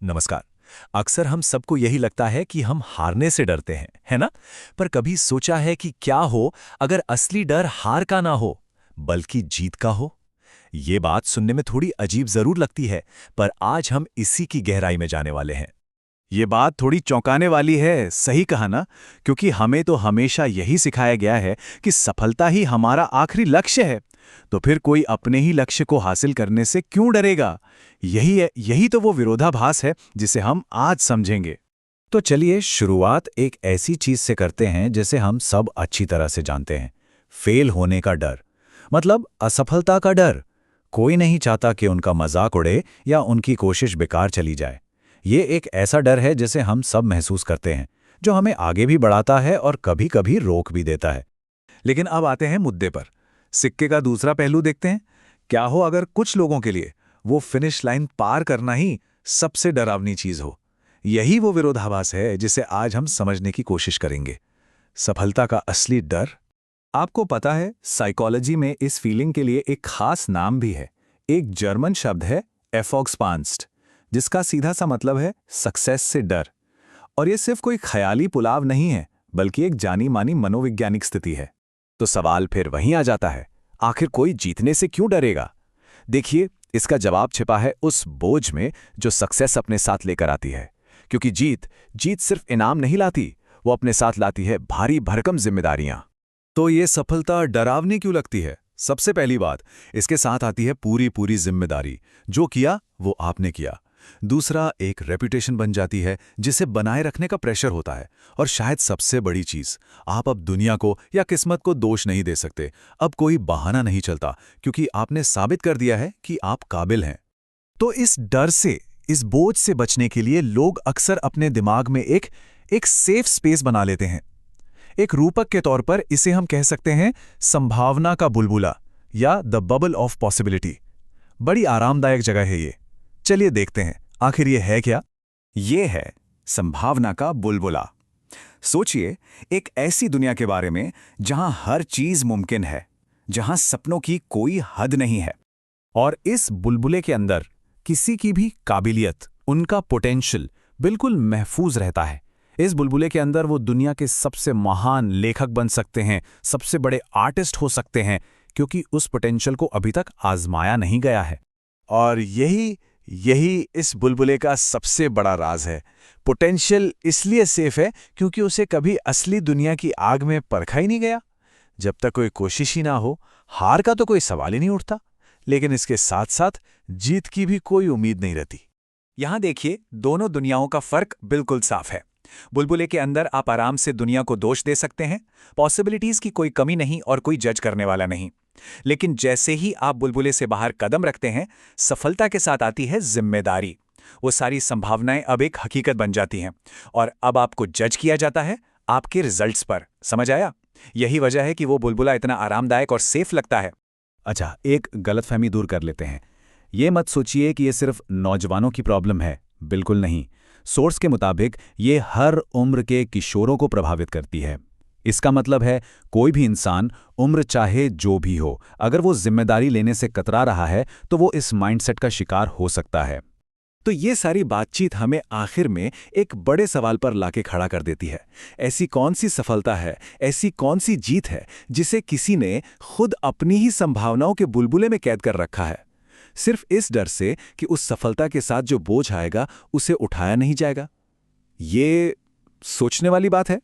नमस्कार। अक्सर हम सबको यही लगता है कि हम हारने से डरते हैं, है ना? पर कभी सोचा है कि क्या हो अगर असली डर हार का ना हो, बल्कि जीत का हो? ये बात सुनने में थोड़ी अजीब जरूर लगती है, पर आज हम इसी की गहराई में जाने वाले हैं। ये बात थोड़ी चौंकाने वाली है, सही कहा ना? क्योंकि हमें तो हमेशा यही सिखाया गया है कि सफलता ही हमारा आखिरी लक्ष्य है। तो फिर कोई अपने ही लक्ष्य को हासिल करने से क्यों डरेगा? यही तो वो विरोधाभास है जिसे हम आज समझेंगे। तो चलिए शुरुआत एक ऐसी चीज से करते हैं जिसे हम सब अच्छी तरह से जानते हैं। फेल होने का डर, मतलब असफलता का डर। कोई नहीं चाहता कि उनका मजाक उड़े या उनकी कोशिश बेकार चली जाए। ये एक ऐसा डर है जिसे हम सब महसूस करते हैं, जो हमें आगे भी बढ़ाता है और कभी-कभी रोक भी देता है। लेकिन अब आते हैं मुद्दे पर। सिक्के का दूसरा पहलू देखते हैं। क्या हो अगर कुछ लोगों के लिए वो फिनिश लाइन पार करना ही सबसे डरावनी चीज हो? यही वो विरोधाभास है जिसे आज हम समझने की कोशिश करेंगे। सफलता का असली डर। आपको पता है, साइकोलॉजी में इस फीलिंग के लिए एक खास नाम भी है। एक जर्मन शब्द है एफॉक्सपांस्ट, जिसका सीधा सा मतलब है सक्सेस से डर। और ये सिर्फ कोई ख्याली पुलाव नहीं है, बल्कि एक जानी मानी मनोवैज्ञानिक स्थिति है। तो सवाल फिर वहीं आ जाता है, आखिर कोई जीतने से क्यों डरेगा? देखिए, इसका जवाब छिपा है उस बोझ में जो सक्सेस अपने साथ लेकर आती है। क्योंकि जीत जीत सिर्फ इनाम नहीं लाती, वो अपने साथ लाती है भारी भरकम जिम्मेदारियां। तो ये सफलता डरावनी क्यों लगती है? सबसे पहली बात, इसके साथ आती है पूरी पूरी जिम्मेदारी। जो किया वो आपने किया। दूसरा, एक रेपुटेशन बन जाती है जिसे बनाए रखने का प्रेशर होता है। और शायद सबसे बड़ी चीज, आप अब दुनिया को या किस्मत को दोष नहीं दे सकते। अब कोई बहाना नहीं चलता, क्योंकि आपने साबित कर दिया है कि आप काबिल हैं। तो इस डर से, इस बोझ से बचने के लिए लोग अक्सर अपने दिमाग में एक सेफ स्पेस बना लेते हैं। एक रूपक के तौर पर इसे हम कह सकते हैं संभावना का बुलबुला, या द बबल ऑफ पॉसिबिलिटी। बड़ी आरामदायक जगह है ये। चलिए देखते हैं आखिर ये है क्या। ये है संभावना का बुलबुला। सोचिए, एक ऐसी दुनिया के बारे में जहां हर चीज मुमकिन है, जहां सपनों की कोई हद नहीं है। और इस बुलबुले के अंदर किसी की भी काबिलियत, उनका पोटेंशियल बिल्कुल महफूज रहता है। इस बुलबुले के अंदर वो दुनिया के सबसे महान लेखक बन सकते हैं, सबसे बड़े आर्टिस्ट हो सकते हैं, क्योंकि उस पोटेंशियल को अभी तक आजमाया नहीं गया है। और यही इस बुलबुले का सबसे बड़ा राज है। पोटेंशियल इसलिए सेफ है क्योंकि उसे कभी असली दुनिया की आग में परखा ही नहीं गया। जब तक कोई कोशिश ही ना हो, हार का तो कोई सवाल ही नहीं उठता। लेकिन इसके साथ साथ जीत की भी कोई उम्मीद नहीं रहती। यहां देखिए, दोनों दुनियाओं का फर्क बिल्कुल साफ है। बुलबुले के अंदर आप आराम से दुनिया को दोष दे सकते हैं, पॉसिबिलिटीज की कोई कमी नहीं और कोई जज करने वाला नहीं। लेकिन जैसे ही आप बुलबुले से बाहर कदम रखते हैं, सफलता के साथ आती है जिम्मेदारी। वो सारी संभावनाएं अब एक हकीकत बन जाती हैं और अब आपको जज किया जाता है आपके रिजल्ट्स पर। समझ आया? यही वजह है कि वो बुलबुला इतना आरामदायक और सेफ लगता है। अच्छा, एक गलतफहमी दूर कर लेते हैं। ये मत सोचिए कि ये सिर्फ नौजवानों की प्रॉब्लम है। बिल्कुल नहीं। सोर्स के मुताबिक ये हर उम्र के किशोरों को प्रभावित करती है। इसका मतलब है, कोई भी इंसान, उम्र चाहे जो भी हो, अगर वो जिम्मेदारी लेने से कतरा रहा है तो वो इस माइंडसेट का शिकार हो सकता है। तो ये सारी बातचीत हमें आखिर में एक बड़े सवाल पर लाके खड़ा कर देती है। ऐसी कौन सी सफलता है, ऐसी कौन सी जीत है जिसे किसी ने खुद अपनी ही संभावनाओं के बुलबुले में कैद कर रखा है, सिर्फ इस डर से कि उस सफलता के साथ जो बोझ आएगा उसे उठाया नहीं जाएगा? ये सोचने वाली बात है।